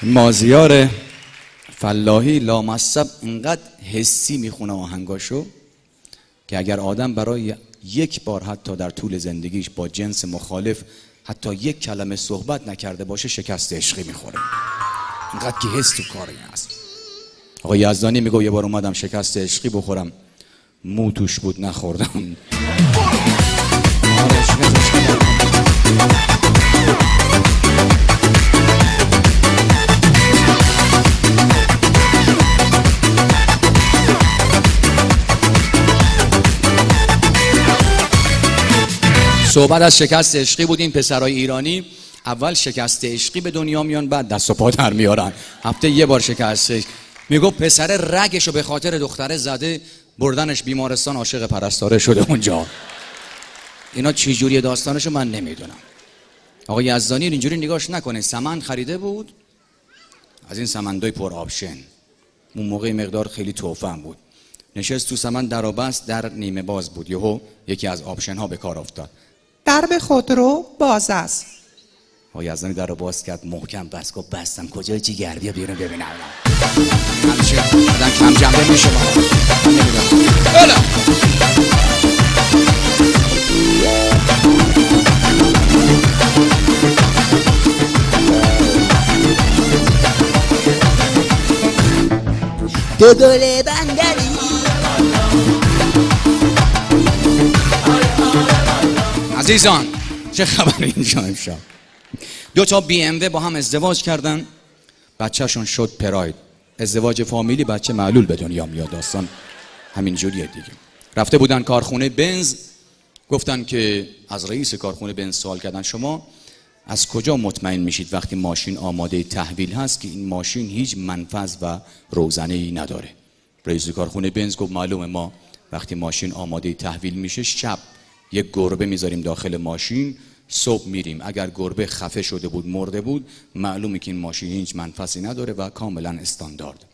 مازیار فلاحی لامصب اینقدر حسی میخونه آهنگاشو که اگر آدم برای یک بار حتی در طول زندگیش با جنس مخالف حتی یک کلمه صحبت نکرده باشه شکست عشقی میخوره. اینقدر که حس تو کاری هست. آقا یزدانی میگه یه بار اومدم شکست عشقی بخورم، مو توش بود نخوردم. صحبت از شکست عشقی بود. این پسرای ایرانی اول شکست عشقی به دنیا میان، بعد دست و پا در میارن. هفته یه بار شکست میگو پسر رگشو به خاطر دختره زده، بردنش بیمارستان، عاشق پرستاره شده اونجا. اینا چی جوری داستانشو من نمیدونم. آقا یزدانی اینجوری نگاش نکنه. سمن خریده بود از این سمندای پر آپشن، اون موقع مقدار خیلی توفه هم بود. نشست تو سمن در و بست، در نیمه باز بود. یهو یکی از آپشن ها به کار افتاد. درب خودرو باز است. آقا یزدانی در رو باز کرد، محکم بست، گفت بستم. کجای جیگر؟ بیا بیرون ببینم. همچه آدم کم جنبه میشه با من نمیدونم. دوگل بندری عزیزان چه خبر اینجا امشب؟ دو تا BMW با هم ازدواج کردن، بچهشون شد پراید. ازدواج فامیلی، بچه معلول به دنیا میاد. داستان همین جوریه دیگه. رفته بودن کارخونه بنز، گفتن که از رئیس کارخونه بنز سوال کردن شما از کجا مطمئن میشید وقتی ماشین آماده تحویل هست که این ماشین هیچ منفذ و روزنه‌ای نداره؟ رئیس کارخونه بنز گفت معلومه، ما وقتی ماشین آماده تحویل میشه شب یک گربه میذاریم داخل ماشین، صبح میریم، اگر گربه خفه شده بود مرده بود معلومه که این ماشین هیچ منفذی نداره و کاملا استاندارد.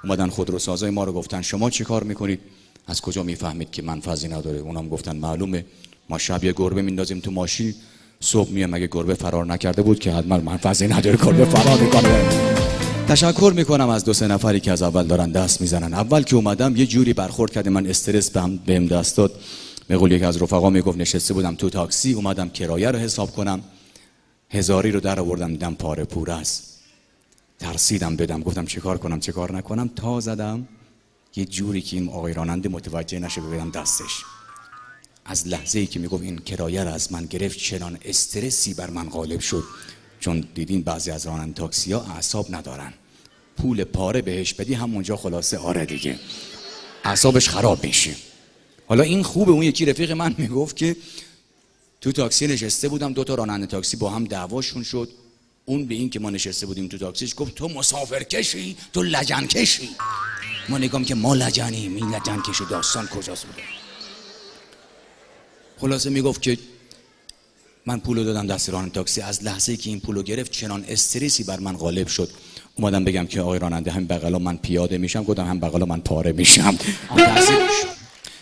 اومدن خودروسازای ما رو گفتن شما چی کار میکنید؟ از کجا میفهمید که منفذی نداره؟ اونام گفتن معلومه، ما شب یه گربه میندازیم تو ماشین، صبح میام اگه گربه فرار نکرده بود که حتما منفذی نداره، گربه فرار میکنه. تشکر میکنم از دو سه نفری که از اول دارن دست میزنن. اول که اومدم یه جوری برخورد کرد من استرس بهم دست داد. به قول یک از رفقا میگفت نشسته بودم تو تاکسی، اومدم کرایه رو حساب کنم، 1000 رو در آوردم دیدم پاره پوره است. ترسیدم بدم، گفتم چیکار کنم چیکار نکنم. تا زدم یه جوری که این آقای راننده متوجه نشه بدم دستش. از لحظه ای که میگفت این کرایه رو از من گرفت چنان استرسی بر من غالب شد، چون دیدین بعضی از راننده تاکسی ها اعصاب ندارن، پول پاره بهش بدی همونجا خلاصه آره دیگه اعصابش خراب میشه. حالا این خوبه. اون یکی رفیق من میگفت که تو تاکسی نشسته بودم، دو تا راننده تاکسی با هم دعواشون شد. اون به این که ما نشسته بودیم تو تاکسیش گفت تو مسافر کشی، تو لجن کشی. ما نگام که ما لجنیم، این لجن کشی داستان کجاست بوده. خلاصه میگفت که من پولو دادم دست راننده تاکسی. از لحظه‌ای که این پولو گرفت چنان استرسی بر من غالب شد، اومدم بگم که آقای راننده هم بغلا من پیاده میشم، گفتم هم بغلا من پاره میشم.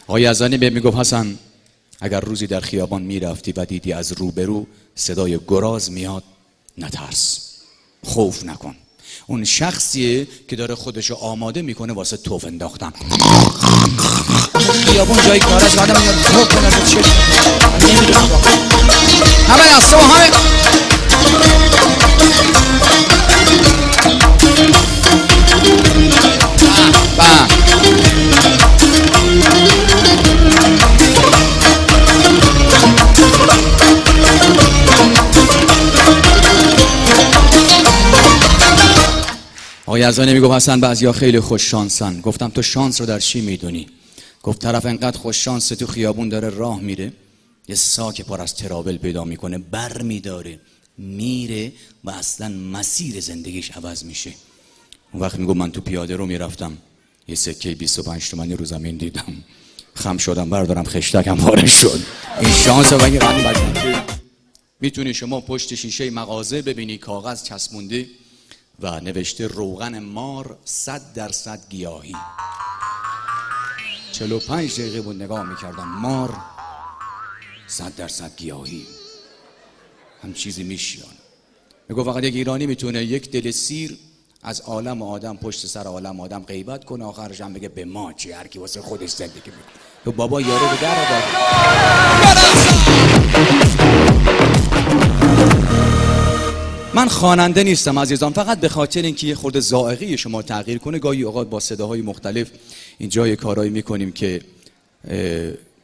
آقای یزدانی به میگفت حسن اگر روزی در خیابان میرفتی و دیدی از روبرو صدای گراز میاد، نترس، خوف نکن. اون شخصیه که داره خودشو آماده میکنه واسه توف انداختن. خیابون جای کارش آدم میاد توف کنه تو چشم. همه دسته و همه آقای یزدانی میگفت حسن بعضیا خیلی خوش شانسن. گفتم تو شانس رو در چی میدونی؟ گفت طرف انقدر خوش شانسه تو خیابون داره راه میره، یه ساک پر از ترابل پیدا میکنه، بر میداره میره و اصلا مسیر زندگیش عوض میشه. اون وقت میگفت من تو پیاده رو میرفتم، یه سکه 25 تومانی رو زمین دیدم، خم شدم بردارم خشتکم پاره شد. این شانس و این غنی بکنه. میتونی شما پشت شیشه مغازه ببینی کاغذ چسبونده و نوشته روغن مار 100% گیاهی. 45 دقیقه بود نگاه میکردم، مار 100% گیاهی، هم چیزی میشیان. میگو فقط یک ایرانی میتونه یک دل سیر از عالم آدم پشت سر عالم آدم غیبت کنه، آخرش هم بگه به ما چی، هر کی واسه خودش زندگی میکنه. تو بابا یارو به در آورد. من خواننده نیستم عزیزان، فقط به خاطر اینکه یه خورده ذائقه شما تغییر کنه، گاهی اوقات با صداهای مختلف اینجا یه کارایی میکنیم که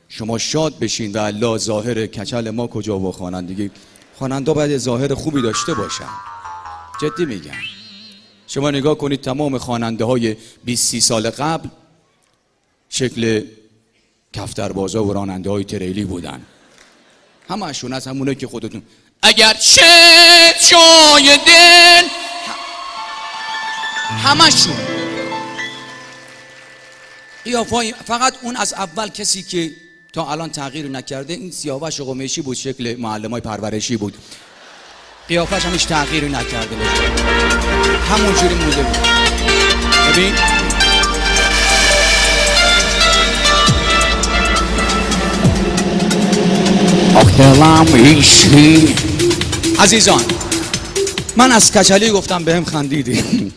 شما شاد بشین و الا ظاهر کچل ما کجا و خوانندگی. خواننده باید ظاهر خوبی داشته باشن، جدی میگم. شما نگاه کنید تمام خواننده های 20-30 سال قبل شکل کفتربازا و راننده های تریلی بودن، همه‌شون از همونه که خودتون اگر چه جای دل، همه‌شون قیافه‌ای. فقط اون از اول کسی که تا الان تغییر نکرده این سیاوش قمیشی بود، شکل معلمای پرورشی بود، قیافش هم هیچ تغییری نکرده بود، همونجوری مونده بود. ببین آخدلم ایشی. عزیزان من از کچلی گفتم بهم خندیدی.